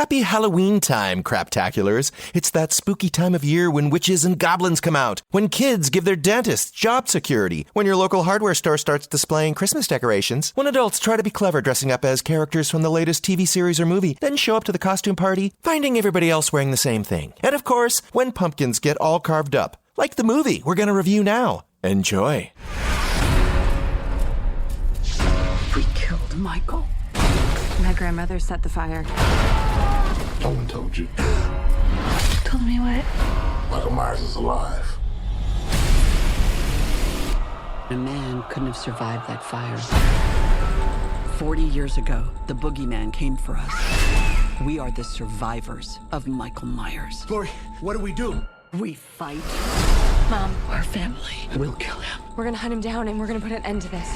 Happy Halloween time, Craptaculars. It's that spooky time of year when witches and goblins come out, when kids give their dentists job security, when your local hardware store starts displaying Christmas decorations, when adults try to be clever dressing up as characters from the latest TV series or movie, then show up to the costume party, finding everybody else wearing the same thing. And of course, when pumpkins get all carved up, like the movie we're going to review now. Enjoy. We killed Michael. My grandmother set the fire. No one told you. Told me what? Michael Myers is alive. A man couldn't have survived that fire. 40 years ago, the boogeyman came for us. We are the survivors of Michael Myers. Lori, what do we do? We fight. Mom, Our family will kill him. we're gonna hunt him down and we're gonna put an end to this.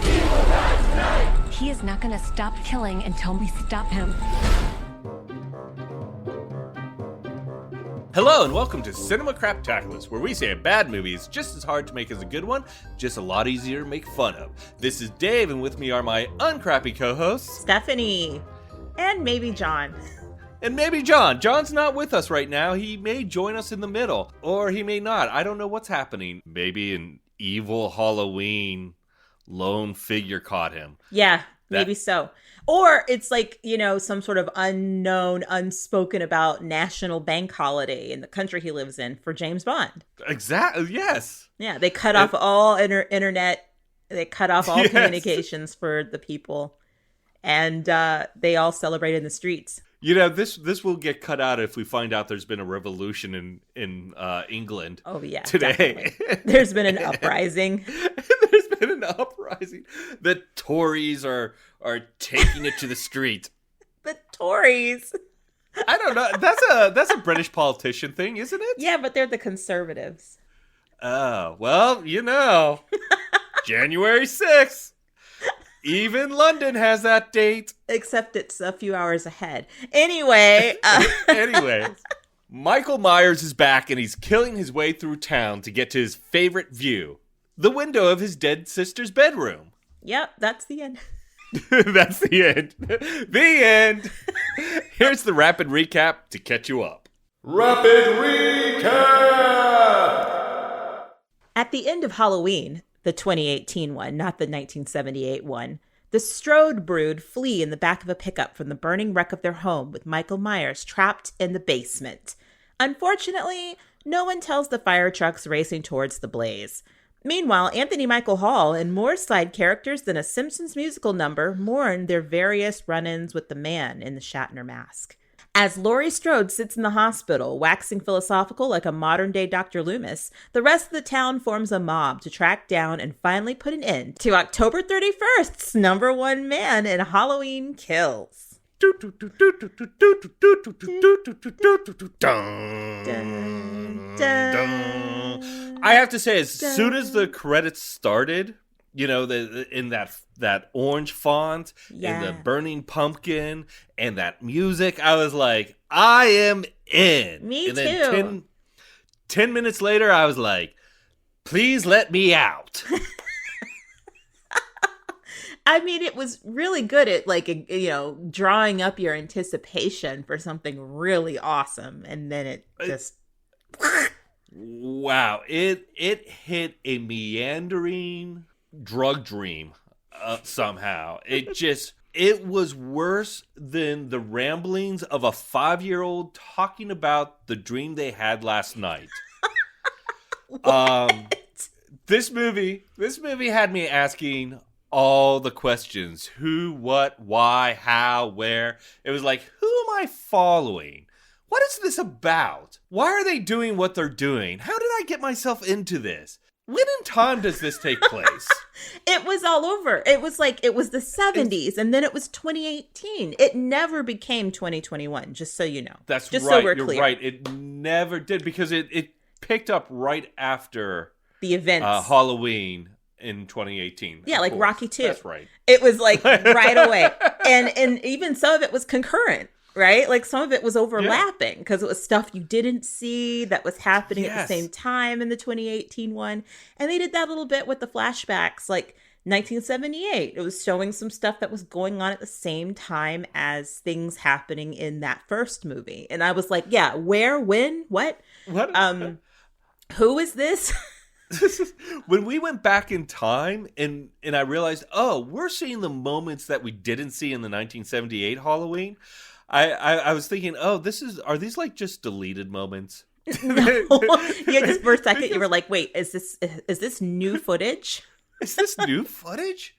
He is not gonna stop killing until we stop him. Hello and welcome to Cinema Craptaculus, where we say a bad movie is just as hard to make as a good one, just a lot easier to make fun of. This is Dave, and with me are my uncrappy co-hosts, Stephanie, and maybe John. and maybe John. John's not with us right now. He may join us in the middle, or he may not. I don't know what's happening. Maybe an evil Halloween lone figure caught him. Yeah, maybe so. Or it's like, some sort of unknown, unspoken about national bank holiday in the country he lives in for James Bond. Exactly, yes. Yeah, they cut off all internet. They cut off all communications for the people. And they all celebrate in the streets. This will get cut out if we find out there's been a revolution in England. Oh, yeah. Today. There's been an uprising. There's been an uprising. The Tories are taking it to the street. The Tories. I don't know. That's a British politician thing, isn't it? Yeah, but they're the conservatives. Oh, well, January 6th. Even London has that date. Except it's a few hours ahead. Anyway. Anyway, Michael Myers is back and he's killing his way through town to get to his favorite view. The window of his dead sister's bedroom. Yep, that's the end. That's the end. The end. Here's the rapid recap to catch you up. Rapid recap! At the end of Halloween, the 2018 one, not the 1978 one, the Strode Brood flee in the back of a pickup from the burning wreck of their home with Michael Myers trapped in the basement. Unfortunately, no one tells the fire trucks racing towards the blaze. Meanwhile, Anthony Michael Hall and more side characters than a Simpsons musical number mourn their various run-ins with the man in the Shatner mask. As Laura Strode sits in the hospital, waxing philosophical like a modern-day Doctor Loomis, the rest of the town forms a mob to track down and finally put an end to October 31st's number one man in Halloween Kills. I have to say, as soon as the credits started, in that orange font and the burning pumpkin and that music, I was like, I am in. Me and too. Then 10 minutes later, I was like, please let me out. I mean, it was really good at drawing up your anticipation for something really awesome. And then it just... Wow. It hit a meandering drug dream somehow. It was worse than the ramblings of a 5-year-old talking about the dream they had last night. This movie had me asking all the questions. Who, what, why, how, where. It was like, who am I following? What is this about? Why are they doing what they're doing? How did I get myself into this? When in time does this take place? It was all over. It was the 70s, and then it was 2018. It never became 2021, just so you know. That's just right. So we're You're clear. right. It never did, because it picked up right after The events. Halloween in 2018. Yeah, like Rocky 2. That's right. It was right away. And even some of it was concurrent, right? Like some of it was overlapping because it was stuff you didn't see that was happening at the same time in the 2018 one. And they did that a little bit with the flashbacks. Like 1978. It was showing some stuff that was going on at the same time as things happening in that first movie. And I was like, yeah, where, when, what? Who is this? When we went back in time and I realized, oh, we're seeing the moments that we didn't see in the 1978 Halloween. I was thinking, oh, are these like just deleted moments? No. Yeah, just for a second you were like, wait, is this new footage? Is this new footage?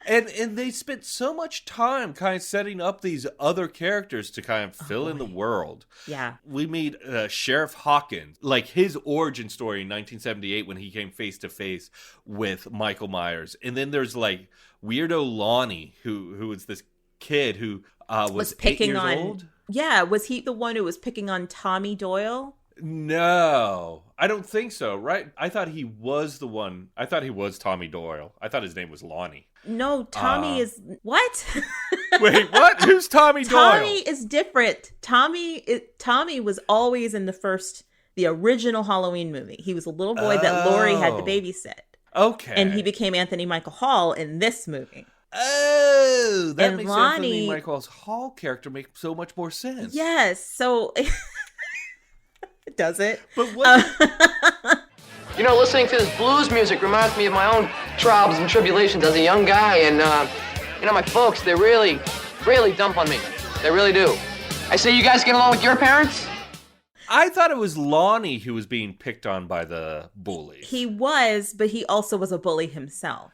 And they spent so much time kind of setting up these other characters to kind of fill in the world. Yeah. We meet Sheriff Hawkins, like his origin story in 1978 when he came face to face with Michael Myers. And then there's like Weirdo Lonnie, who was this kid who was 8 years old. Yeah, was he the one who was picking on Tommy Doyle? No, I don't think so, right? I thought he was the one. I thought he was Tommy Doyle. I thought his name was Lonnie. No, Tommy is... What? Wait, what? Who's Tommy Doyle? Tommy is different. Tommy was always in the original Halloween movie. He was a little boy that Laurie had to babysit. Okay. And he became Anthony Michael Hall in this movie. Oh, that makes Lonnie, Anthony Michael Hall character make so much more sense. Yes, so... Does it? But what... You know, listening to this blues music reminds me of my own trials and tribulations as a young guy, and, my folks, they really, really dump on me. They really do. I say, you guys get along with your parents? I thought it was Lonnie who was being picked on by the bullies. He was, but he also was a bully himself.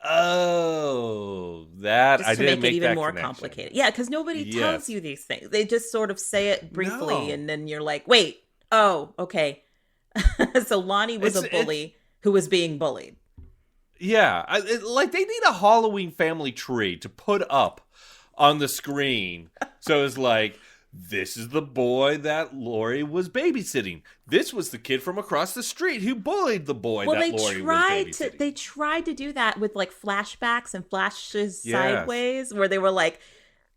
Oh, that just I didn't make it even more connection. Complicated. Yeah, because nobody tells you these things. They just sort of say it briefly, and then you're like, wait, oh, okay. So Lonnie was a bully who was being bullied. Yeah, like they need a Halloween family tree to put up on the screen. So it's like, this is the boy that Laurie was babysitting. This was the kid from across the street who bullied the boy that Laurie was babysitting. They tried to do that with like flashbacks and flashes sideways, where they were like,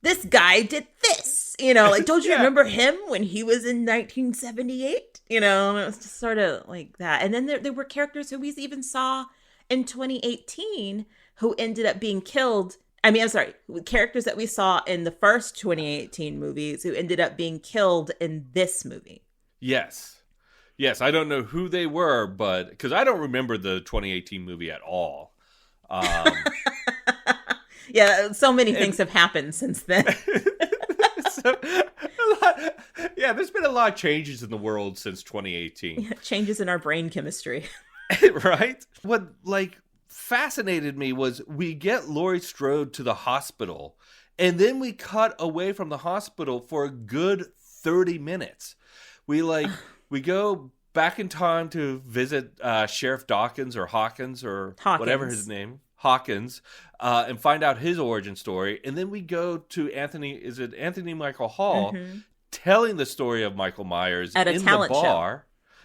this guy did this, like, don't you remember him when he was in 1978? And it was just sort of like that. And then there were characters who we even saw in 2018 who ended up being killed. I mean, I'm sorry, characters that we saw in the first 2018 movies who ended up being killed in this movie. Yes, I don't know who they were, but because I don't remember the 2018 movie at all. Yeah, so many things have happened since then. There's been a lot of changes in the world since 2018. Changes in our brain chemistry. Right? What, fascinated me was we get Laurie Strode to the hospital, and then we cut away from the hospital for a good 30 minutes. We go back in time to visit Sheriff Dawkins or Hawkins or whatever his name, Hawkins, and find out his origin story. And then we go to Anthony Michael Hall telling the story of Michael Myers at a in talent the bar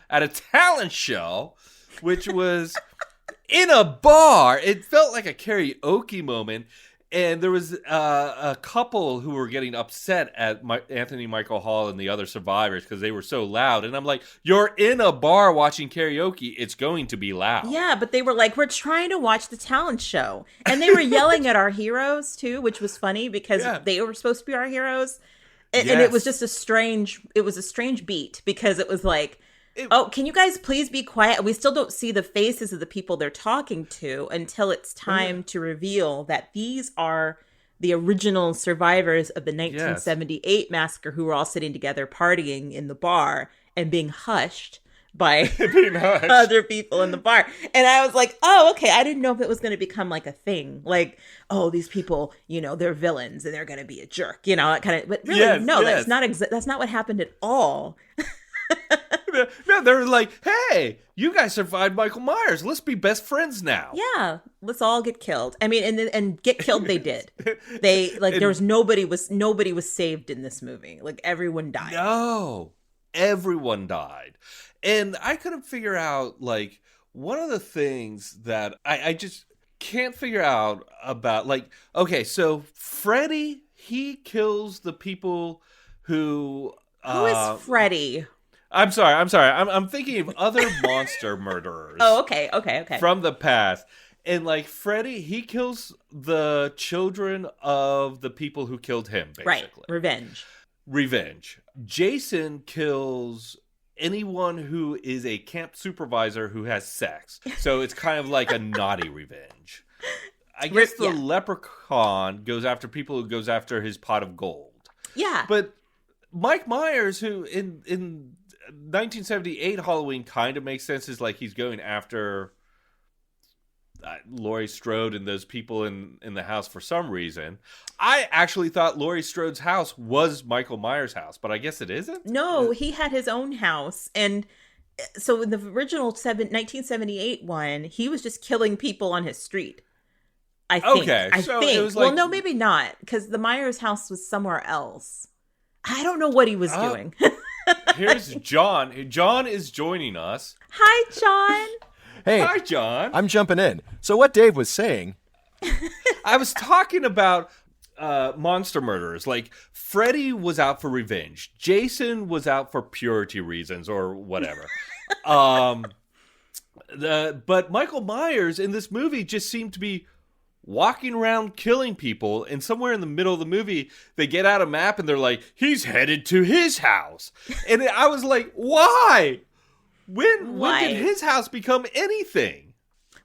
show. At a talent show, which was in a bar. It felt like a karaoke moment. And there was a couple who were getting upset at Anthony Michael Hall and the other survivors because they were so loud. And I'm like, you're in a bar watching karaoke. It's going to be loud. Yeah, but they were like, we're trying to watch the talent show. And they were yelling at our heroes, too, which was funny because they were supposed to be our heroes. And it was just a strange beat because it was like, can you guys please be quiet? We still don't see the faces of the people they're talking to until it's time to reveal that these are the original survivors of the 1978 massacre who were all sitting together partying in the bar and being hushed by other people in the bar. And I was like, oh, okay. I didn't know if it was going to become like a thing. Like, oh, these people, they're villains and they're going to be a jerk, that kind of, but really, that's not what happened at all. No, they were like, hey, you guys survived Michael Myers. Let's be best friends now. Yeah, let's all get killed. I mean, and get killed they did. There was nobody was saved in this movie. Like, everyone died. No, everyone died. And I couldn't figure out, one of the things that I just can't figure out about, okay, so Freddy, he kills the people who... Who is Freddy? I'm sorry. I'm thinking of other monster murderers. Oh, okay. From the past. And like Freddy, he kills the children of the people who killed him, basically. Right. Revenge. Jason kills anyone who is a camp supervisor who has sex. So it's kind of like a naughty revenge. I guess the leprechaun goes after people who goes after his pot of gold. Yeah. But Mike Myers, who in 1978 Halloween kind of makes sense, is like he's going after Laurie Strode and those people in the house for some reason. I actually thought Laurie Strode's house was Michael Myers' house, but I guess it isn't. No, he had his own house. And so in the original 1978 one, he was just killing people on his street. I think. Okay, I so think. it was like, well, no, maybe not, because the Myers house was somewhere else. I don't know what he was doing. Here's John. John is joining us. Hi, John. Hey, Hi, John. I'm jumping in. So what Dave was saying, I was talking about monster murderers. Like, Freddy was out for revenge. Jason was out for purity reasons or whatever. But Michael Myers in this movie just seemed to be walking around killing people, and somewhere in the middle of the movie, they get out a map and they're like, he's headed to his house. And I was like, why? When did his house become anything?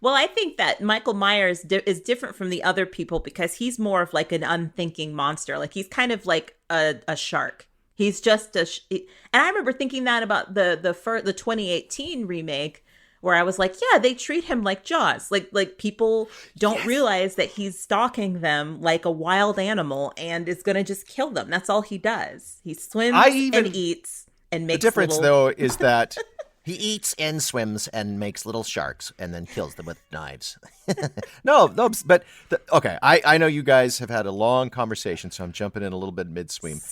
Well, I think that Michael Myers is different from the other people because he's more of like an unthinking monster. Like, he's kind of like a shark. He's just and I remember thinking that about the 2018 remake, where I was like, yeah, they treat him like Jaws. Like people don't realize that he's stalking them like a wild animal and is going to just kill them. That's all he does. He swims and eats and makes the difference, though, is that he eats and swims and makes little sharks and then kills them with knives. No, but okay. I know you guys have had a long conversation, so I'm jumping in a little bit midstream.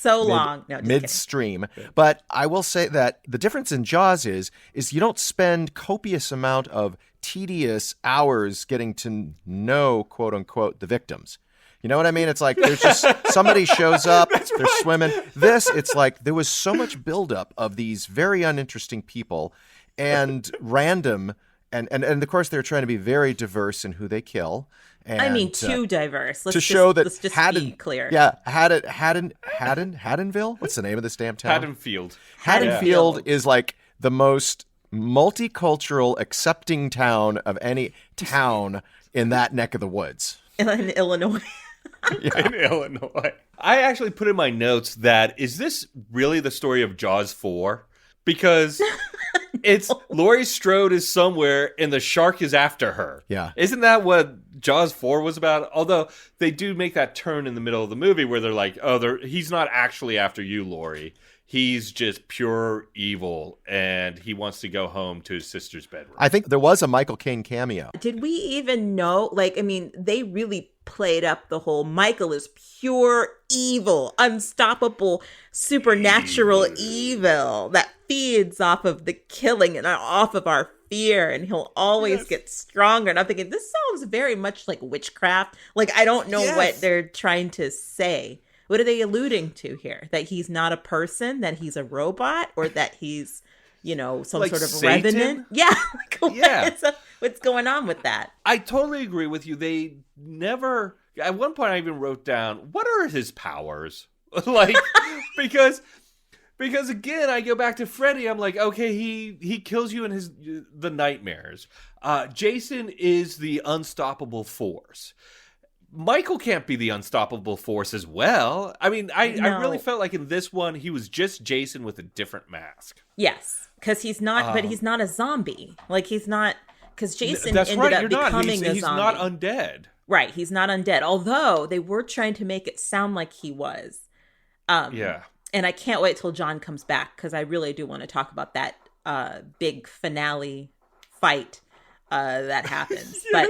Midstream. But I will say that the difference in Jaws is you don't spend copious amount of tedious hours getting to know, quote unquote, the victims. You know what I mean? It's like there's just somebody shows up, they're swimming. This, it's like there was so much buildup of these very uninteresting people and random, and of course they're trying to be very diverse in who they kill. And, I mean, too diverse. Let's let's just be clear. Yeah, Haddonville? What's the name of this damn town? Haddonfield. Haddonfield is like the most multicultural, accepting town of any town in that neck of the woods. In Illinois. In Illinois. I actually put in my notes that, is this really the story of Jaws 4? Because it's Laurie Strode is somewhere and the shark is after her. Yeah. Isn't that what Jaws 4 was about? Although they do make that turn in the middle of the movie where they're like, oh, he's not actually after you, Laurie. He's just pure evil, and he wants to go home to his sister's bedroom. I think there was a Michael Caine cameo. Did we even know? Like, I mean, they really played up the whole Michael is pure evil, unstoppable, supernatural evil that feeds off of the killing and off of our fear, and he'll always get stronger. And I'm thinking, this sounds very much like witchcraft. Like, I don't know what they're trying to say. What are they alluding to here? That he's not a person, that he's a robot, or that he's, some like sort of Satan? Revenant? Yeah. What's going on with that? I totally agree with you. They never, at one point I even wrote down, what are his powers? Like, because again, I go back to Freddy. I'm like, okay, he kills you in the nightmares. Jason is the unstoppable force. Michael can't be the unstoppable force as well. I mean, I really felt like in this one, he was just Jason with a different mask. Yes, because he's not, but he's not a zombie. Like, he's not, because Jason ended up becoming a zombie. He's not undead. Right, he's not undead. Although, they were trying to make it sound like he was. Yeah. And I can't wait till John comes back, because I really do want to talk about that big finale fight that happens. Yes. But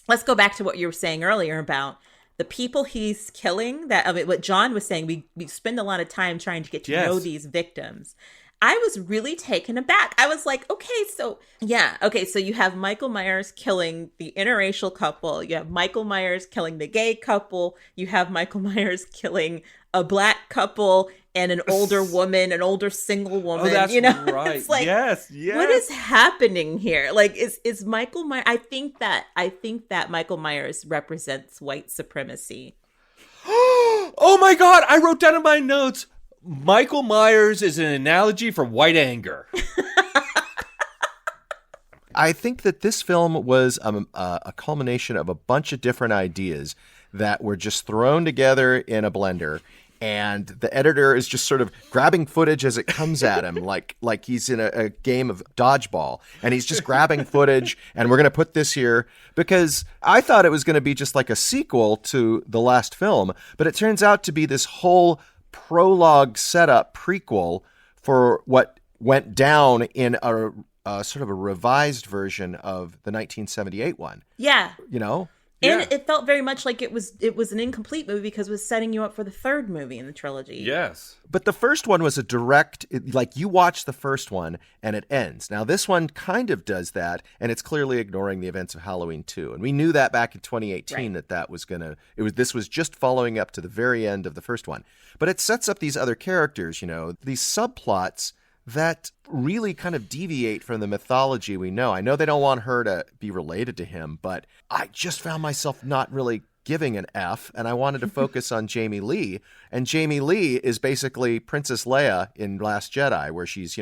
let's go back to what you were saying earlier about the people he's killing. What John was saying, we spend a lot of time trying to get to know these victims. I was really taken aback. I was like, okay, so you have Michael Myers killing the interracial couple. You have Michael Myers killing the gay couple. You have Michael Myers killing a black couple and an older woman, an older single woman. Oh, that's right. It's like, yes. what is happening here? Like, is Michael Myers? I think that Michael Myers represents white supremacy. Oh my God! I wrote down in my notes, Michael Myers is an analogy for white anger. I think that this film was a culmination of a bunch of different ideas that were just thrown together in a blender. And the editor is just sort of grabbing footage as it comes at him, like he's in a game of dodgeball. And he's just grabbing footage, and we're going to put this here. Because I thought it was going to be just like a sequel to the last film, but it turns out to be this whole prologue setup prequel for what went down in a sort of a revised version of the 1978 one. Yeah. You know? And Yeah. it felt very much like it was an incomplete movie because it was setting you up for the third movie in the trilogy. Yes. But the first one was a direct, like you watch the first one and it ends. Now this one kind of does that, and it's clearly ignoring the events of Halloween 2. And we knew that back in 2018 Right. that was going to, this was just following up to the very end of the first one. But it sets up these other characters, these subplots that really kind of deviate from the mythology we know. I know they don't want her to be related to him, but I just found myself not really giving an F, and I wanted to focus on Jamie Lee. And Jamie Lee is basically Princess Leia in Last Jedi, where she's,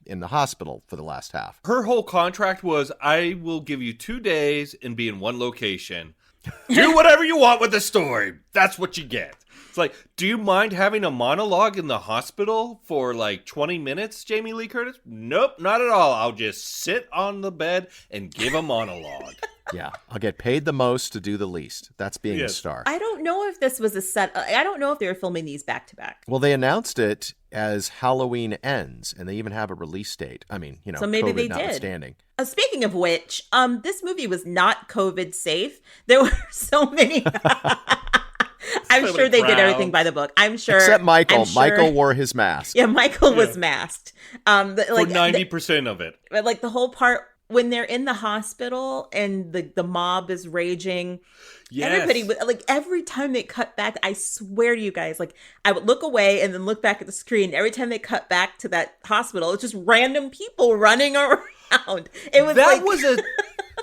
in the hospital for the last half. Her whole contract was, I will give you 2 days and be in one location. Do whatever you want with the story. That's what you get. It's like, do you mind having a monologue in the hospital for like 20 minutes, Jamie Lee Curtis? Nope, not at all. I'll just sit on the bed and give a monologue. Yeah, I'll get paid the most to do the least. That's being a star. I don't know if this was a set. I don't know if they were filming these back to back. Well, they announced it as Halloween Ends, and they even have a release date. I mean, So maybe COVID they notwithstanding. did. Speaking of which, this movie was not COVID safe. There were so many. I'm sure they did everything by the book. I'm sure. Except Michael. I'm sure- Michael wore his mask. Yeah, Michael was masked. For 90% of it. But like the whole part when they're in the hospital and the mob is raging. Yes. Everybody, like every time they cut back, I swear to you guys, like I would look away and then look back at the screen. Every time they cut back to that hospital, it's just random people running around. It was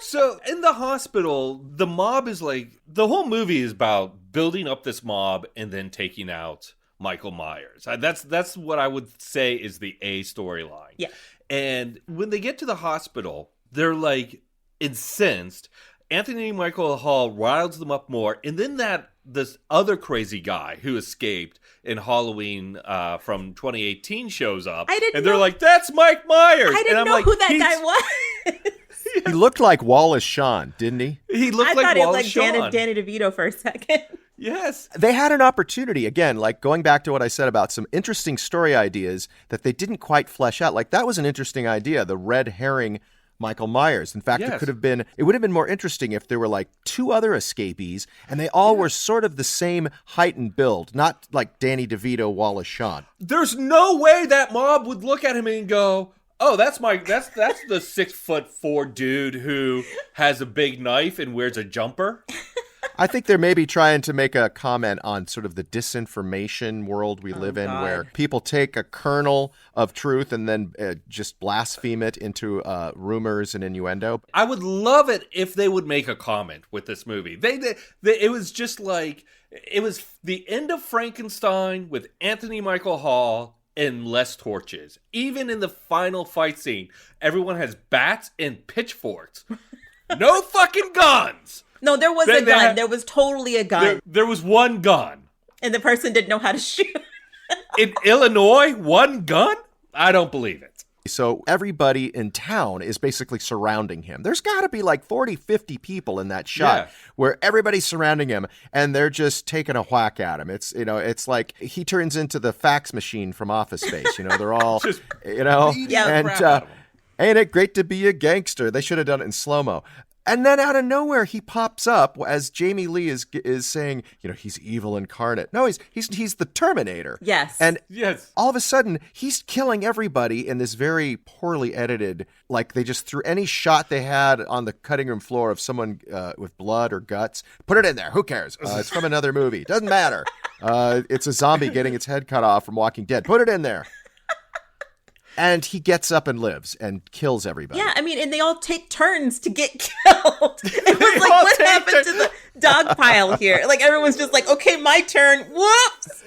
So in the hospital, the mob is like, the whole movie is about building up this mob and then taking out Michael Myers. That's what I would say is the A storyline. Yeah. And when they get to the hospital, they're like incensed. Anthony Michael Hall riles them up more, and then this other crazy guy who escaped in Halloween from 2018 shows up. They're like, "That's Mike Myers." I didn't know who that guy was. He looked like Wallace Shawn, didn't he? He looked I like thought it was Wallace like Shawn. Danny DeVito for a second. Yes. They had an opportunity, again, like going back to what I said about some interesting story ideas that they didn't quite flesh out. Like that was an interesting idea, the red herring Michael Myers. In fact, Yes. it would have been more interesting if there were like 2 other escapees and they all were sort of the same height and build, not like Danny DeVito, Wallace Shawn. There's no way that mob would look at him and go, "Oh, that's the 6'4" dude who has a big knife and wears a jumper." I think they're maybe trying to make a comment on sort of the disinformation world we live in, where people take a kernel of truth and then just blaspheme it into rumors and innuendo. I would love it if they would make a comment with this movie. It was just like, it was the end of Frankenstein with Anthony Michael Hall and less torches. Even in the final fight scene, everyone has bats and pitchforks. No fucking guns. No, there was a gun. There was totally a gun. There was one gun. And the person didn't know how to shoot. In Illinois, one gun? I don't believe it. So everybody in town is basically surrounding him. There's got to be like 40, 50 people in that shot where everybody's surrounding him and they're just taking a whack at him. It's, it's like he turns into the fax machine from Office Space. They're all, Just and crap out of him. ain't it great to be a gangster? They should have done it in slow-mo. And then out of nowhere, he pops up as Jamie Lee is saying, he's evil incarnate. No, he's the Terminator. Yes. And Yes. all of a sudden, he's killing everybody in this very poorly edited, like they just threw any shot they had on the cutting room floor of someone with blood or guts. Put it in there. Who cares? It's from another movie. Doesn't matter. It's a zombie getting its head cut off from Walking Dead. Put it in there. And he gets up and lives and kills everybody. Yeah, I mean, and they all take turns to get killed. It was like, what happened to the dog pile here? Like, everyone's just like, okay, my turn. Whoops!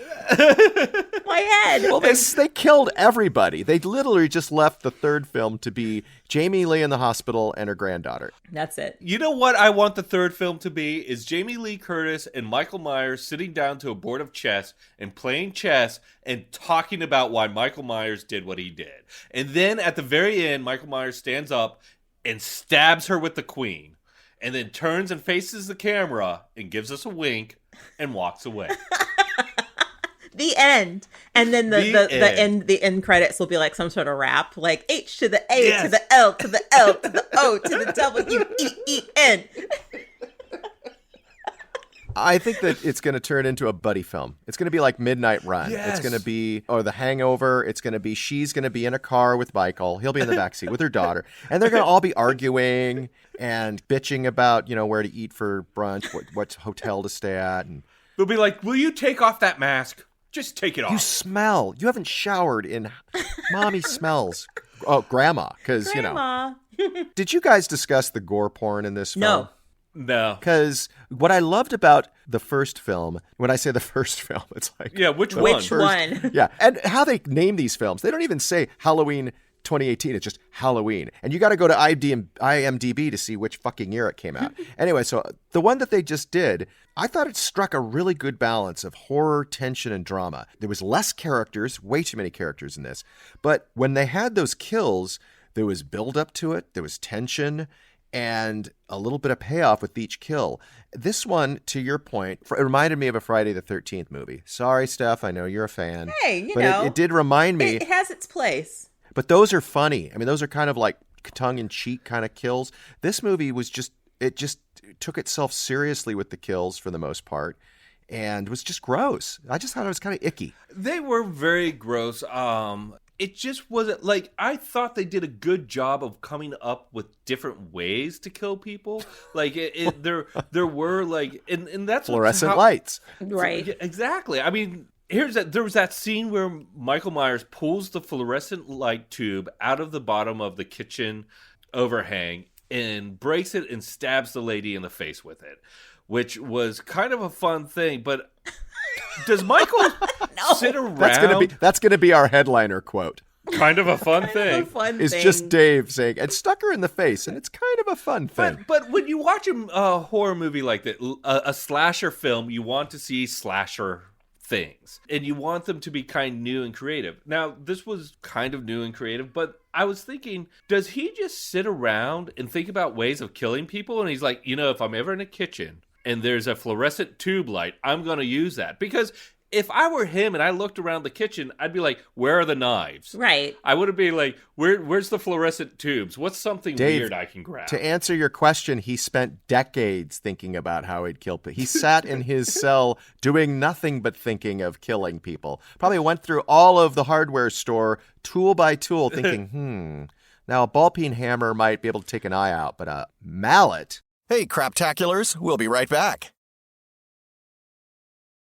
My head. Well, they killed everybody. They literally just left the third film to be Jamie Lee in the hospital and her granddaughter. That's it. You know what I want the third film to be? Is Jamie Lee Curtis and Michael Myers sitting down to a board of chess and playing chess and talking about why Michael Myers did what he did. And then at the very end, Michael Myers stands up and stabs her with the queen. And then turns and faces the camera and gives us a wink and walks away. The end. And then the end credits will be like some sort of rap, like H to the A to the L to the L to the O to the W-E-E-N. I think that it's going to turn into a buddy film. It's going to be like Midnight Run. Yes. It's going to be, or The Hangover. It's going to be, she's going to be in a car with Michael. He'll be in the backseat with her daughter. And they're going to all be arguing and bitching about, where to eat for brunch, what hotel to stay at. And They'll be like, will you take off that mask? Just take it off. you smell. You haven't showered in, mommy smells. Oh, grandma. Because, Grandma. Did you guys discuss the gore porn in this film? No. No. Because what I loved about the first film, when I say the first film, it's like... Yeah, which one? Which one? Yeah, and how they name these films. They don't even say Halloween 2018. It's just Halloween. And you got to go to IMDb to see which fucking year it came out. Anyway, so the one that they just did, I thought it struck a really good balance of horror, tension, and drama. There was less characters, way too many characters in this. But when they had those kills, there was build up to it. There was tension and a little bit of payoff with each kill. This one, to your point, it reminded me of a Friday the 13th movie. Sorry, Steph, I know you're a fan. Hey, but it did remind me. It has its place. But those are funny. I mean, those are kind of like tongue-in-cheek kind of kills. This movie was just took itself seriously with the kills for the most part and was just gross. I just thought it was kind of icky. They were very gross. It just wasn't like, I thought they did a good job of coming up with different ways to kill people. Like there were like, and that's fluorescent lights, right? Yeah, exactly. I mean, there was that scene where Michael Myers pulls the fluorescent light tube out of the bottom of the kitchen overhang and breaks it and stabs the lady in the face with it, which was kind of a fun thing, but. Does Michael sit around? That's gonna be our headliner quote. Kind of a fun thing. It's just Dave saying, and stuck her in the face, and it's kind of a fun thing. But when you watch a horror movie like that, a slasher film, you want to see slasher things, and you want them to be kind of new and creative. Now, this was kind of new and creative, but I was thinking, does he just sit around and think about ways of killing people? And he's like, if I'm ever in a kitchen and there's a fluorescent tube light, I'm going to use that. Because if I were him and I looked around the kitchen, I'd be like, where are the knives? Right. I wouldn't be like, where's the fluorescent tubes? What's something Dave, weird I can grab? To answer your question, he spent decades thinking about how he'd kill people. He sat in his cell doing nothing but thinking of killing people. Probably went through all of the hardware store, tool by tool, thinking, now a ball-peen hammer might be able to take an eye out, but a mallet... Hey, Craptaculars, we'll be right back.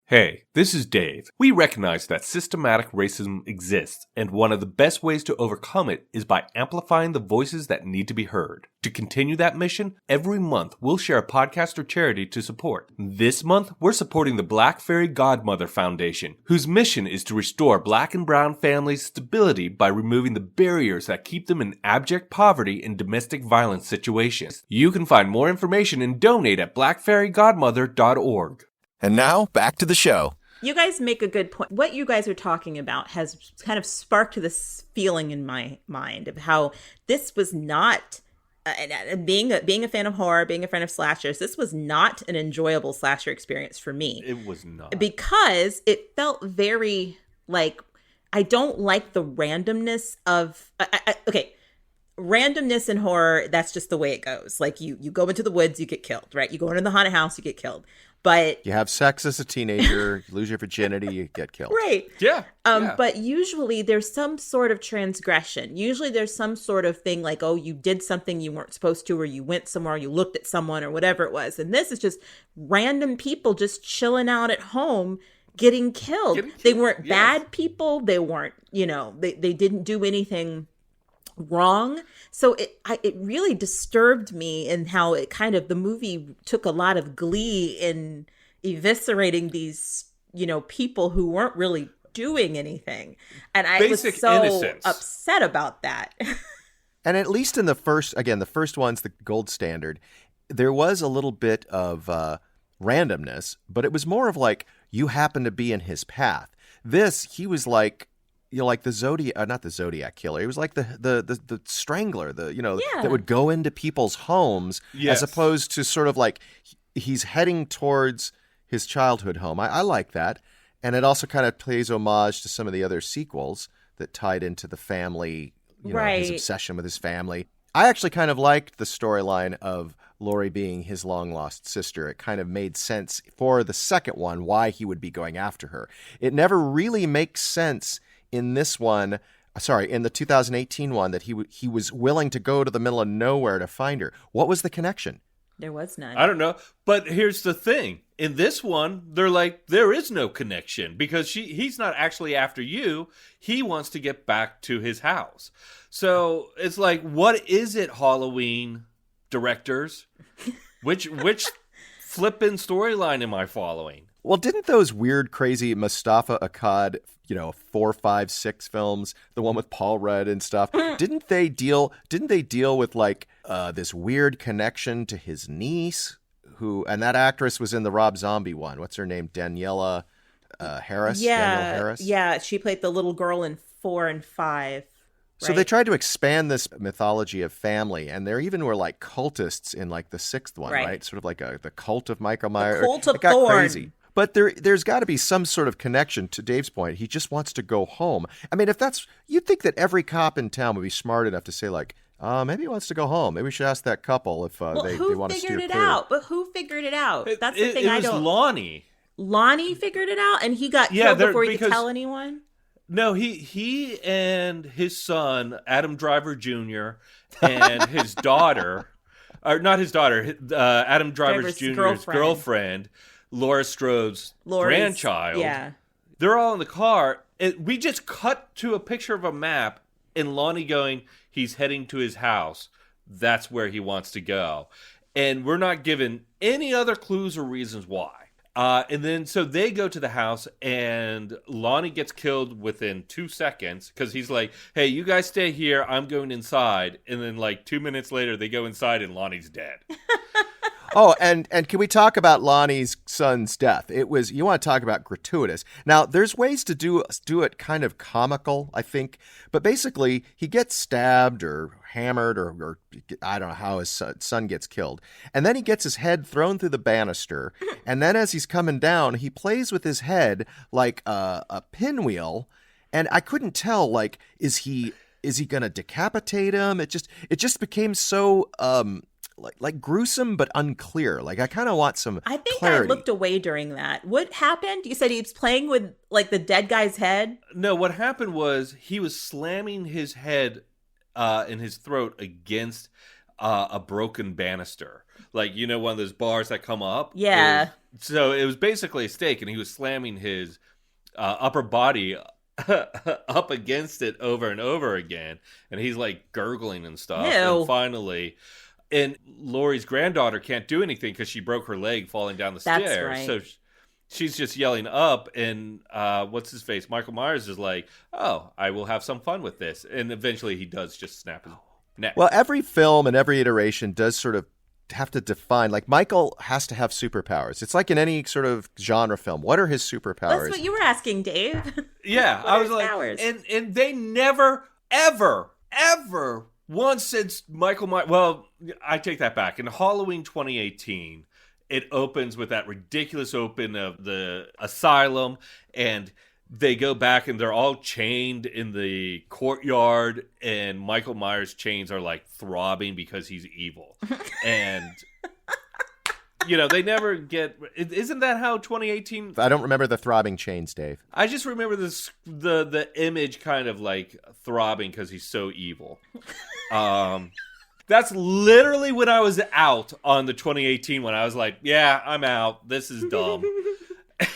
Hey, this is Dave. We recognize that systematic racism exists, and one of the best ways to overcome it is by amplifying the voices that need to be heard. To continue that mission, every month we'll share a podcast or charity to support. This month, we're supporting the Black Fairy Godmother Foundation, whose mission is to restore Black and brown families' stability by removing the barriers that keep them in abject poverty and domestic violence situations. You can find more information and donate at blackfairygodmother.org. And now, back to the show. You guys make a good point. What you guys are talking about has kind of sparked this feeling in my mind of how this was not, being a fan of horror, being a fan of slashers, this was not an enjoyable slasher experience for me. It was not. Because it felt very like, I don't like the randomness of, okay, randomness in horror, that's just the way it goes. Like you go into the woods, you get killed, right? You go into the haunted house, you get killed. But you have sex as a teenager, you lose your virginity, you get killed. Right. Yeah. But usually there's some sort of transgression. Usually there's some sort of thing like, oh, you did something you weren't supposed to, or you went somewhere, you looked at someone, or whatever it was. And this is just random people just chilling out at home getting killed. They weren't bad people. They weren't, they didn't do anything wrong. So it really disturbed me in how it kind of, the movie took a lot of glee in eviscerating these, people who weren't really doing anything. And I was so upset about that. And at least in the first one's the gold standard, there was a little bit of randomness, but it was more of like, you happen to be in his path. This, he was like, like the Zodiac, not the Zodiac killer. He was like the strangler, that would go into people's homes, as opposed to sort of like he's heading towards his childhood home. I like that. And it also kind of plays homage to some of the other sequels that tied into the family, his obsession with his family. I actually kind of liked the storyline of Laurie being his long-lost sister. It kind of made sense for the second one why he would be going after her. It never really makes sense in this one, in the 2018 one, that he was willing to go to the middle of nowhere to find her. What was the connection? There was none. I don't know. But here's the thing. In this one, they're like, there is no connection because he's not actually after you. He wants to get back to his house. So it's like, what is it, Halloween directors? Which flippin' storyline am I following? Well, didn't those weird, crazy Mustafa Akkad, 4, 5, 6 films, the one with Paul Rudd and stuff, didn't they deal with like this weird connection to his niece, and that actress was in the Rob Zombie one. What's her name? Danielle Harris? Yeah. Danielle Harris? Yeah, she played the little girl in 4 and 5. So they tried to expand this mythology of family, and there even were like cultists in like the 6th one, right? Sort of like the cult of Michael Myers. The cult of it got Thorn. crazy. But there's got to be some sort of connection. To Dave's point, he just wants to go home. I mean, you'd think that every cop in town would be smart enough to say like, maybe he wants to go home. Maybe we should ask that couple if they want to steer clear. Who figured it out? But who figured it out? That's the thing I don't. It was Lonnie. Lonnie figured it out, and he got killed before he could tell anyone? No, he and his son, Adam Driver Jr., and his daughter, or not his daughter, Adam Driver Jr.'s girlfriend, Laura Strode's grandchild. Yeah. They're all in the car. We just cut to a picture of a map and Lonnie going, he's heading to his house. That's where he wants to go. And we're not given any other clues or reasons why. And then so they go to the house and Lonnie gets killed within 2 seconds because he's like, hey, you guys stay here. I'm going inside. And then like 2 minutes later, they go inside and Lonnie's dead. Oh, and can we talk about Lonnie's son's death? You want to talk about gratuitous. Now, there's ways to do it kind of comical, I think. But basically, he gets stabbed or hammered or I don't know how his son gets killed. And then he gets his head thrown through the banister. And then as he's coming down, he plays with his head like a pinwheel. And I couldn't tell, like, is he going to decapitate him? It just became so... like gruesome but unclear. Like I kind of want some I think clarity. I looked away during that. What happened? You said he was playing with like the dead guy's head? No, what happened was he was slamming his head in his throat against a broken banister. Like, one of those bars that come up? Yeah. So it was basically a stake, and he was slamming his upper body up against it over and over again. And he's like gurgling and stuff. Ew. And finally... And Laurie's granddaughter can't do anything because she broke her leg falling down the stairs. That's right. So she's just yelling up, and what's his face? Michael Myers is like, oh, I will have some fun with this. And eventually he does just snap his neck. Well, every film and every iteration does sort of have to define, like Michael has to have superpowers. It's like in any sort of genre film. What are his superpowers? That's what you were asking, Dave. Yeah. I was like, powers? And they never, ever once since Michael Myers, well, I take that back. In Halloween 2018, it opens with that ridiculous open of the asylum, and they go back and they're all chained in the courtyard, and Michael Myers' chains are like throbbing because he's evil. And they never get. Isn't that how 2018? I don't remember the throbbing chains, Dave. I just remember the image kind of like throbbing because he's so evil. That's literally when I was out on the 2018 one. I was like, yeah, I'm out. This is dumb.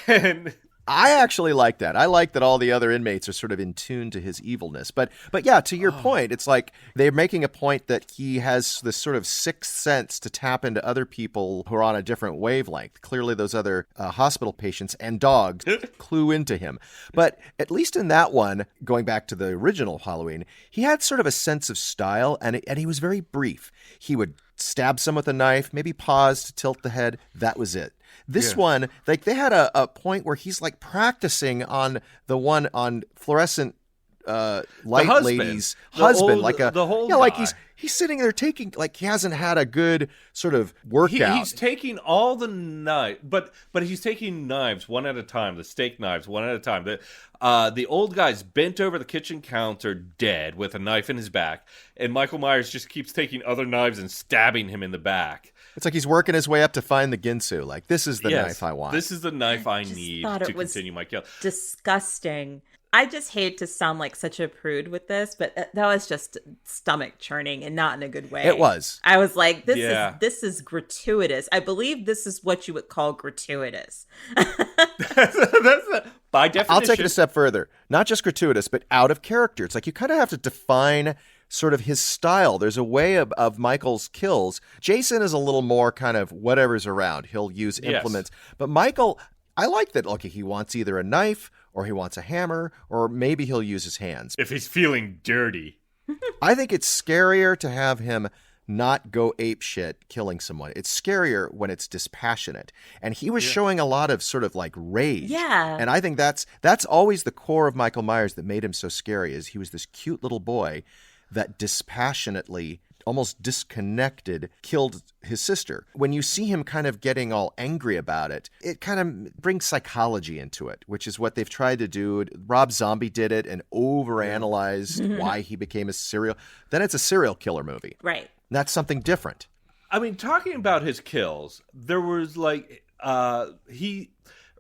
And I actually like that. I like that all the other inmates are sort of in tune to his evilness. But yeah, to your point, it's like they're making a point that he has this sort of sixth sense to tap into other people who are on a different wavelength. Clearly those other hospital patients and dogs clue into him. But at least in that one, going back to the original Halloween, he had sort of a sense of style, and he was very brief. He would stab someone with a knife, maybe pause to tilt the head. That was it. This one, like they had a point where he's like practicing on the one on fluorescent light lady's husband, like the whole guy. Like he's sitting there taking, like he hasn't had a good sort of workout. He's taking all the knives, but he's taking knives one at a time, the steak knives one at a time. The old guy's bent over the kitchen counter dead with a knife in his back, and Michael Myers just keeps taking other knives and stabbing him in the back. It's like he's working his way up to find the Ginsu. Like, this is the knife I want. This is the knife I need to continue my kill. Disgusting. I just hate to sound like such a prude with this, but that was just stomach churning and not in a good way. It was. I was like, this is gratuitous. I believe this is what you would call gratuitous. That's by definition. I'll take it a step further. Not just gratuitous, but out of character. It's like you kind of have to define sort of his style. There's a way of Michael's kills. Jason is a little more kind of whatever's around. He'll use implements. But Michael, I like that. Okay, he wants either a knife or he wants a hammer, or maybe he'll use his hands. If he's feeling dirty. I think it's scarier to have him not go ape shit killing someone. It's scarier when it's dispassionate. And he was showing a lot of sort of like rage. Yeah. And I think that's always the core of Michael Myers that made him so scary, is he was this cute little boy that dispassionately, almost disconnected, killed his sister. When you see him kind of getting all angry about it, it kind of brings psychology into it, which is what they've tried to do. Rob Zombie did it and overanalyzed why he became a serial. Then it's a serial killer movie. Right. And that's something different. I mean, talking about his kills, there was like about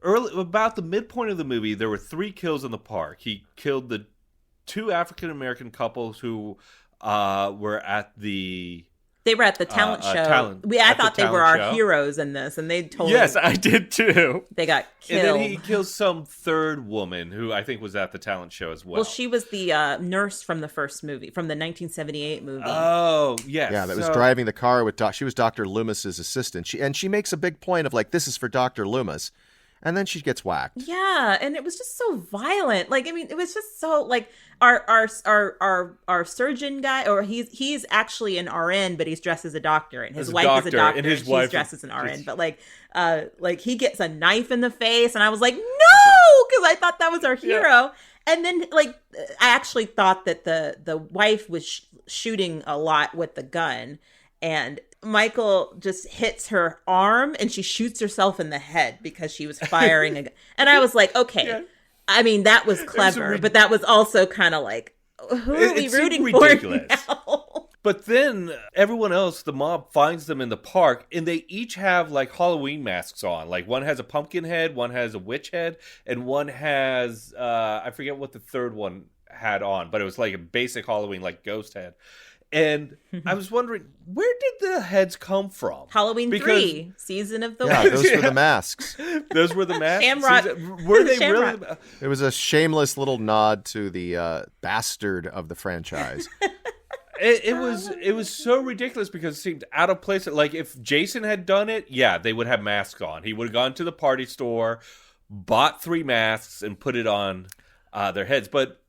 the midpoint of the movie, there were 3 kills in the park. He killed the 2 African-American couples who were at the... They were at the talent show. I thought they were our heroes in this, and they totally... Yes, I did too. They got killed. And then he kills some third woman who I think was at the talent show as well. Well, she was the nurse from the first movie, from the 1978 movie. Oh, yes. Yeah, that was driving the car with... She was Dr. Loomis's assistant. She makes a big point of like, this is for Dr. Loomis. And then she gets whacked. Yeah, and it was just so violent. Like, I mean, it was just so like our surgeon guy, or he's actually an RN, but he's dressed as a doctor, and his wife is a doctor, and she's dressed as an RN. But like he gets a knife in the face, and I was like, no, because I thought that was our hero. Yeah. And then like I actually thought that the wife was shooting a lot with the gun, and Michael just hits her arm and she shoots herself in the head because she was firing a gun. And I was like, okay. Yeah. I mean, that was clever, but that was also kind of like, who are we rooting for now? But then everyone else, the mob, finds them in the park, and they each have like Halloween masks on. Like one has a pumpkin head, one has a witch head, and one has, I forget what the third one had on, but it was like a basic Halloween, like ghost head. And I was wondering, where did the heads come from? Halloween 3, Season of the Witch. Yeah, those were the masks. Those were the masks? Shamrock. Were they really? It was a shameless little nod to the bastard of the franchise. It was so ridiculous because it seemed out of place. Like if Jason had done it, yeah, they would have masks on. He would have gone to the party store, bought 3 masks, and put it on their heads. But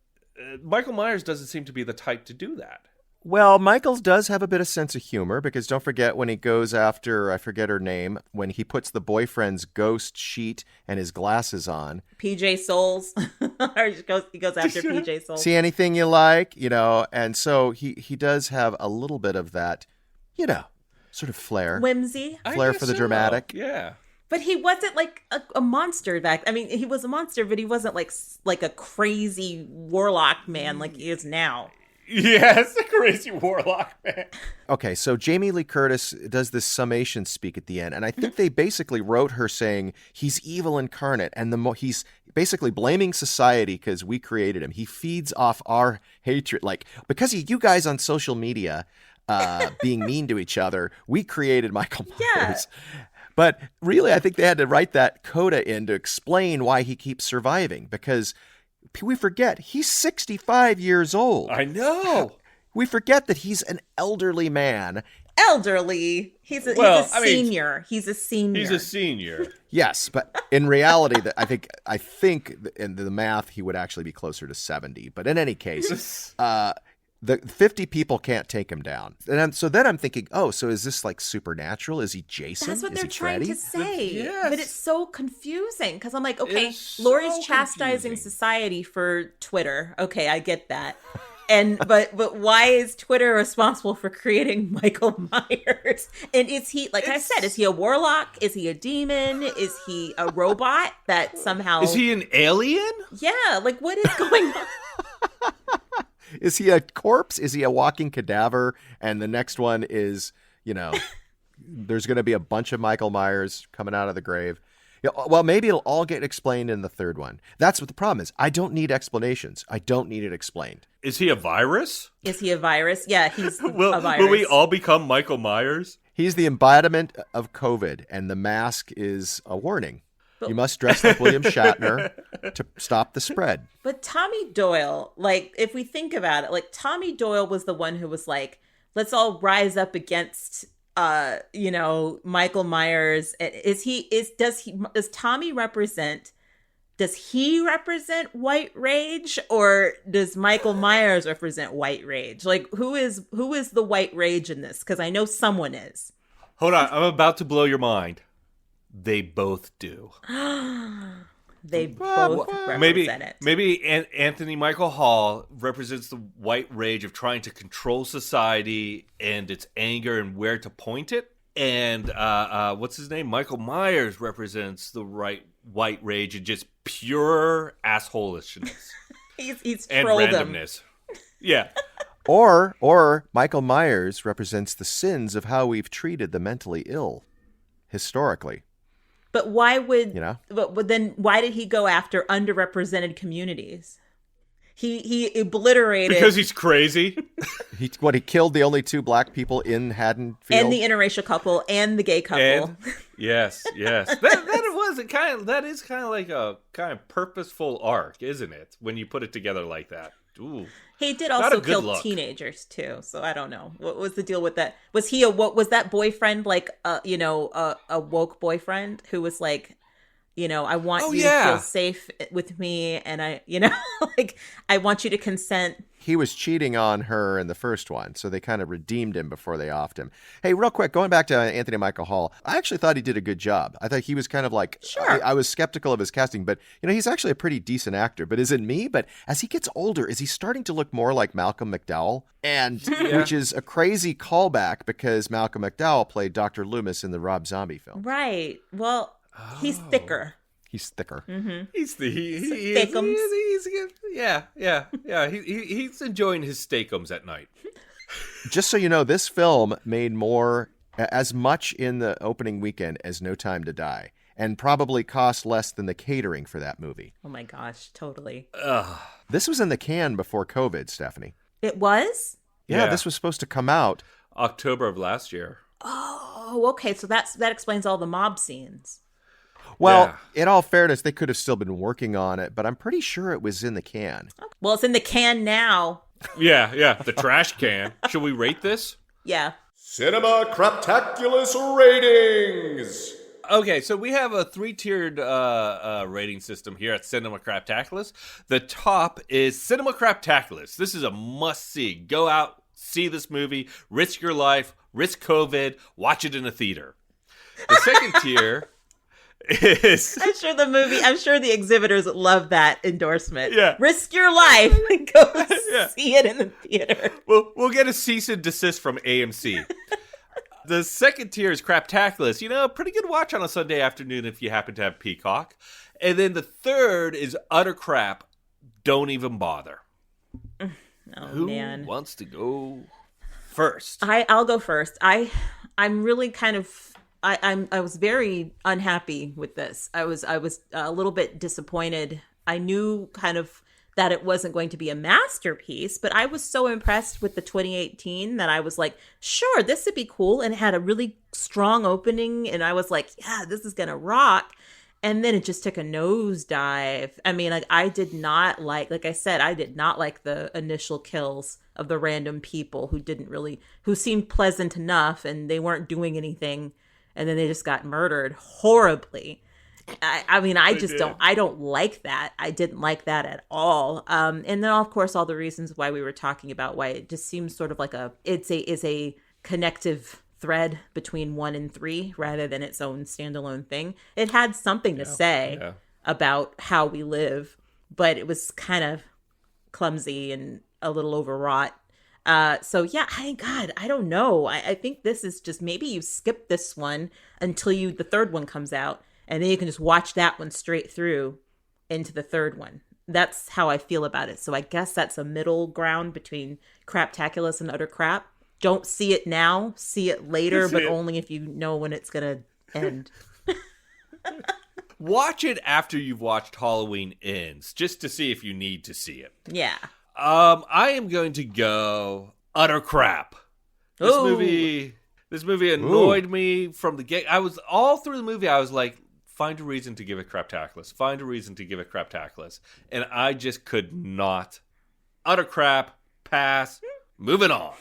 Michael Myers doesn't seem to be the type to do that. Well, Michaels does have a bit of sense of humor, because don't forget when he goes after, I forget her name, when he puts the boyfriend's ghost sheet and his glasses on. PJ Souls. Or he goes after PJ Souls. See anything you like, and so he does have a little bit of that, sort of flair. Whimsy. Flair for the dramatic. Yeah. But he wasn't like a monster back. I mean, he was a monster, but he wasn't like a crazy warlock man like he is now. Yes, a crazy warlock man. Okay, so Jamie Lee Curtis does this summation speak at the end, and I think they basically wrote her saying he's evil incarnate, and he's basically blaming society because we created him. He feeds off our hatred, like because of you guys on social media being mean to each other, we created Michael Myers. Yeah. But really, I think they had to write that coda in to explain why he keeps surviving, because we forget he's 65 years old. I know. We forget that he's an elderly man. Elderly. He's a senior. He's a senior. Yes, but in reality, I think in the math, he would actually be closer to 70. But in any case, the 50 people can't take him down. And so then I'm thinking, oh, so is this like supernatural? Is he Jason? That's what is they're trying to say. Yes. But it's so confusing because I'm like, okay, Laurie's chastising society for Twitter. Okay, I get that. But why is Twitter responsible for creating Michael Myers? And is he, like I said, is he a warlock? Is he a demon? Is he a robot that somehow... Is he an alien? Yeah, like what is going on? Is he a corpse? Is he a walking cadaver? And the next one is, there's going to be a bunch of Michael Myers coming out of the grave. Yeah, well, maybe it'll all get explained in the third one. That's what the problem is. I don't need explanations. I don't need it explained. Is he a virus? Is he a virus? Yeah, he's a virus. Will we all become Michael Myers? He's the embodiment of COVID, and the mask is a warning. You must dress like William Shatner to stop the spread. But Tommy Doyle, like, if we think about it, like, Tommy Doyle was the one who was like, let's all rise up against, Michael Myers. Does Tommy represent white rage, or does Michael Myers represent white rage? Like, who is the white rage in this? Because I know someone is. Hold on, I'm about to blow your mind. They both do. They both represent it. Maybe Anthony Michael Hall represents the white rage of trying to control society and its anger and where to point it. And what's his name? Michael Myers represents the white rage and just pure assholishness. he's and trolled randomness. Yeah. Or Michael Myers represents the sins of how we've treated the mentally ill historically. But why would But then why did he go after underrepresented communities? He obliterated because he's crazy. He killed the only two black people in Haddonfield, and the interracial couple, and the gay couple. Yes. That is kind of like a kind of purposeful arc, isn't it? When you put it together like that. Ooh. He did also kill teenagers too, so I don't know. What was the deal with that? Was that boyfriend like a woke boyfriend who was like, I want you to feel safe with me, and I want you to consent. He was cheating on her in the first one, so they kind of redeemed him before they offed him. Hey, real quick, going back to Anthony Michael Hall, I actually thought he did a good job. I thought he was kind of like, sure. I was skeptical of his casting, but he's actually a pretty decent actor. But is it me? But as he gets older, is he starting to look more like Malcolm McDowell? And which is a crazy callback because Malcolm McDowell played Doctor Loomis in the Rob Zombie film. Right. Well, he's thicker. He's thicker. Mm-hmm. He's enjoying his steakums at night. Just so you know, this film made as much in the opening weekend as No Time to Die, and probably cost less than the catering for that movie. Oh my gosh, totally. This was in the can before COVID, Stephanie. It was? Yeah, this was supposed to come out October of last year. Oh, okay. So that explains all the mob scenes. Well, in all fairness, they could have still been working on it, but I'm pretty sure it was in the can. Well, it's in the can now. Yeah, the trash can. Should we rate this? Yeah. Cinema Craptaculus ratings. Okay, so we have a 3-tiered rating system here at Cinema Craptaculus. The top is Cinema Craptaculus. This is a must-see. Go out, see this movie, risk your life, risk COVID, watch it in a theater. The second tier is... I'm sure the exhibitors love that endorsement. Yeah. Risk your life and go see it in the theater. We'll get a cease and desist from AMC. The second tier is Craptaculus. Pretty good watch on a Sunday afternoon if you happen to have Peacock. And then the third is utter crap. Don't even bother. Oh, Who man. wants to go first? I'll go first. I'm really kind of I was very unhappy with this. I was a little bit disappointed. I knew kind of that it wasn't going to be a masterpiece, but I was so impressed with the 2018 that I was like, sure, this would be cool, and it had a really strong opening, and I was like, yeah, this is gonna rock. And then it just took a nosedive. I mean, I did not like I said, I did not like the initial kills of the random people who seemed pleasant enough and they weren't doing anything. And then they just got murdered horribly. I don't like that. I didn't like that at all. And then, of course, all the reasons why we were talking about why it just seems sort of like it's a connective thread between 1 and 3 rather than its own standalone thing. It had something to say about how we live, but it was kind of clumsy and a little overwrought. I don't know. I think this is just, maybe you skip this one until the third one comes out, and then you can just watch that one straight through into the third one. That's how I feel about it. So I guess that's a middle ground between Craptaculus and utter crap. Don't see it now, see it later, but only if you know when it's going to end. Watch it after you've watched Halloween Ends, just to see if you need to see it. Yeah. I am going to go utter crap. This movie annoyed me from the get. I was all through the movie. I was like, find a reason to give it Craptaculus. Find a reason to give it Craptaculus, and I just could not. Utter crap. Pass. Moving on.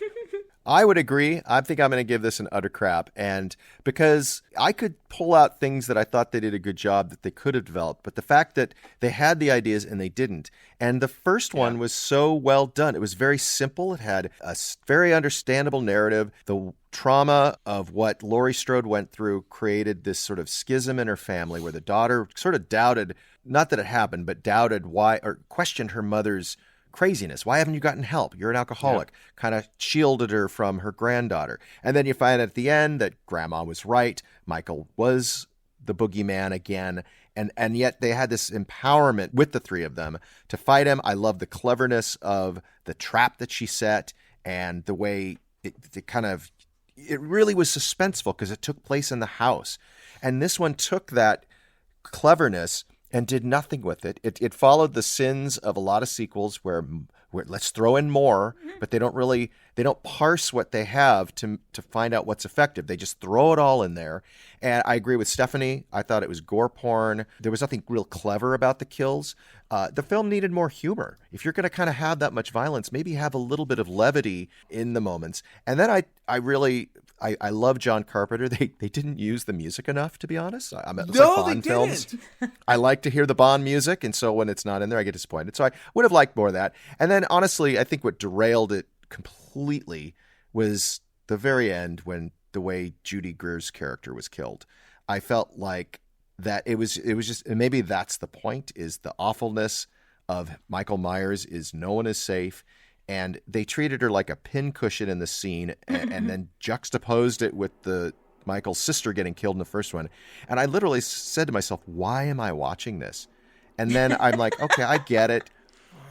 I would agree. I think I'm going to give this an utter crap. And because I could pull out things that I thought they did a good job that they could have developed, but the fact that they had the ideas and they didn't. And the first one was so well done. It was very simple. It had a very understandable narrative. The trauma of what Laurie Strode went through created this sort of schism in her family where the daughter sort of doubted, not that it happened, but doubted why, or questioned her mother's craziness. Why haven't you gotten help? You're an alcoholic. Kind of shielded her from her granddaughter. And then you find at the end that grandma was right. Michael was the boogeyman again. And yet they had this empowerment with the three of them to fight him. I love the cleverness of the trap that she set and the way it really was suspenseful because it took place in the house. And this one took that cleverness and did nothing with it. It followed the sins of a lot of sequels where let's throw in more, but they don't parse what they have to find out what's effective. They just throw it all in there. And I agree with Stephanie. I thought it was gore porn. There was nothing real clever about the kills. The film needed more humor. If you're going to kind of have that much violence, maybe have a little bit of levity in the moments. And then I love John Carpenter. They didn't use the music enough, to be honest. It's like Bond films. I like to hear the Bond music, and so when it's not in there, I get disappointed. So I would have liked more of that. And then, honestly, I think what derailed it completely was the very end when the way Judy Greer's character was killed. I felt like that it was just, and maybe that's the point, is the awfulness of Michael Myers is no one is safe. And they treated her like a pincushion in the scene and then juxtaposed it with Michael's sister getting killed in the first one. And I literally said to myself, why am I watching this? And then I'm like, okay, I get it.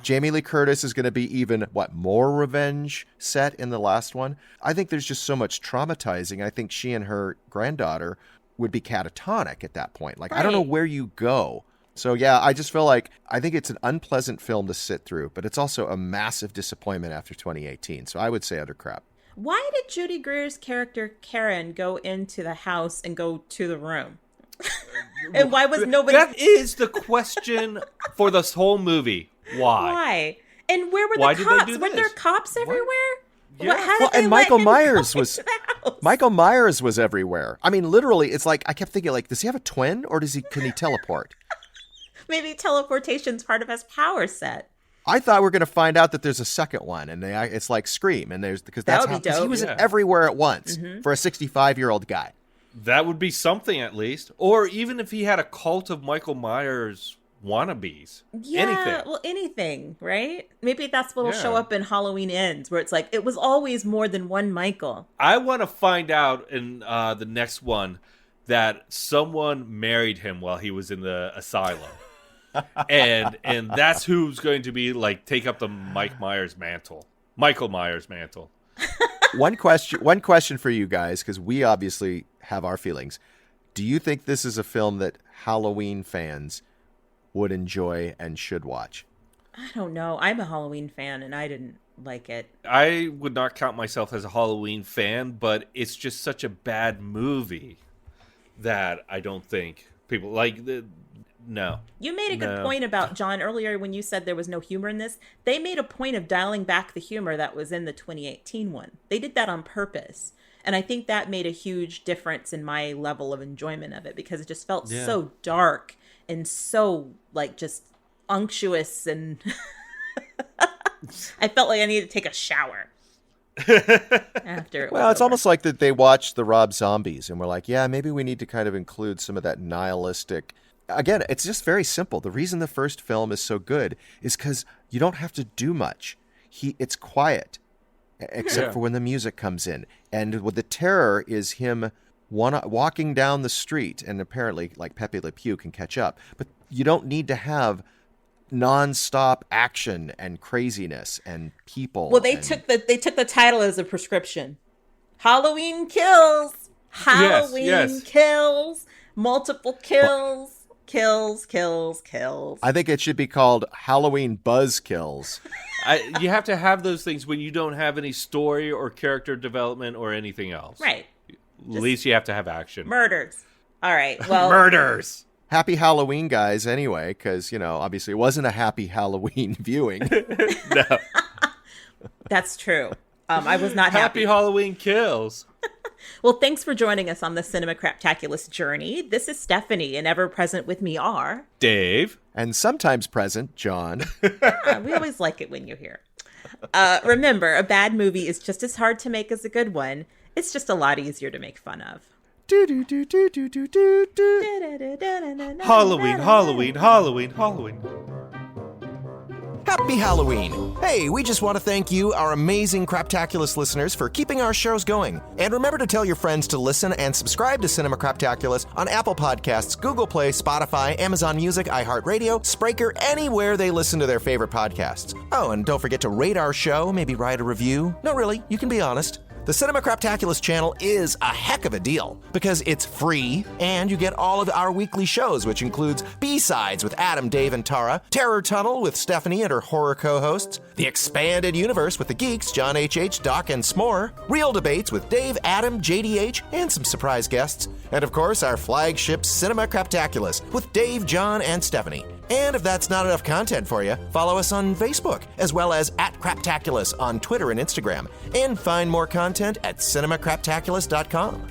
Jamie Lee Curtis is going to be even, more revenge set in the last one? I think there's just so much traumatizing. I think she and her granddaughter would be catatonic at that point. I don't know where you go. So, yeah, I just feel like I think it's an unpleasant film to sit through, but it's also a massive disappointment after 2018. So I would say utter crap. Why did Judy Greer's character Karen go into the house and go to the room? And why was nobody... That is the question for this whole movie. Why? And where were the cops? Were there cops everywhere? Yeah. How did they Michael let him Myers go was into the house? Michael Myers was everywhere. I mean, literally, it's like I kept thinking, does he have a twin or can he teleport? Maybe teleportation's part of his power set. I thought we were going to find out that there's a second one, and it's like Scream, and because that's that would be dope. He was everywhere at once for a 65-year-old guy. That would be something, at least. Or even if he had a cult of Michael Myers wannabes. Yeah, Anything. well, anything, right? Maybe that's what'll Yeah. show up in Halloween Ends, where it's like, it was always more than one Michael. I want to find out in the next one that someone married him while he was in the asylum. and that's who's going to be like take up the Michael Myers mantle. One question for you guys, because we obviously have our feelings. Do you think this is a film that Halloween fans would enjoy and should watch? I don't know. I'm a Halloween fan, and I didn't like it. I would not count myself as a Halloween fan, but it's just such a bad movie that I don't think people like. No. You made a good point about, John, earlier when you said there was no humor in this. They made a point of dialing back the humor that was in the 2018 one. They did that on purpose. And I think that made a huge difference in my level of enjoyment of it, because it just felt so dark and so, like, just unctuous, and I felt like I needed to take a shower after it. Well, it's almost like that they watched the Rob Zombies and were like, yeah, maybe we need to kind of include some of that nihilistic. Again, it's just very simple. The reason the first film is so good is because you don't have to do much. It's quiet, except for when the music comes in. And with the terror is him walking down the street, and apparently, like, Pepe Le Pew can catch up. But you don't need to have non-stop action and craziness and people. Well, they took the title as a prescription. Halloween kills. Halloween kills. Multiple kills. Kills. I think it should be called Halloween Buzz Kills. You have to have those things when you don't have any story or character development or anything else. Right. At least you have to have action. Murders. All right. Well, Murders. Happy Halloween, guys, anyway, because, obviously it wasn't a happy Halloween viewing. No. That's true. I was not happy. Happy Halloween kills. Well, thanks for joining us on the Cinema Craptaculus journey. This is Stephanie, and ever present with me are Dave. And sometimes present, John. We always like it when you're here. Remember, a bad movie is just as hard to make as a good one. It's just a lot easier to make fun of. Halloween. Happy Halloween! Hey, we just want to thank you, our amazing Craptaculus listeners, for keeping our shows going. And remember to tell your friends to listen and subscribe to Cinema Craptaculus on Apple Podcasts, Google Play, Spotify, Amazon Music, iHeartRadio, Spreaker, anywhere they listen to their favorite podcasts. Oh, and don't forget to rate our show, maybe write a review. No, really, you can be honest. The Cinema Craptaculus channel is a heck of a deal because it's free and you get all of our weekly shows, which includes B-Sides with Adam, Dave, and Tara, Terror Tunnel with Stephanie and her horror co-hosts, The Expanded Universe with the Geeks, John H.H., Doc, and S'more, Real Debates with Dave, Adam, JDH, and some surprise guests, and of course our flagship Cinema Craptaculus with Dave, John, and Stephanie. And if that's not enough content for you, follow us on Facebook, as well as @Craptaculus on Twitter and Instagram, and find more content at cinemacraptaculus.com.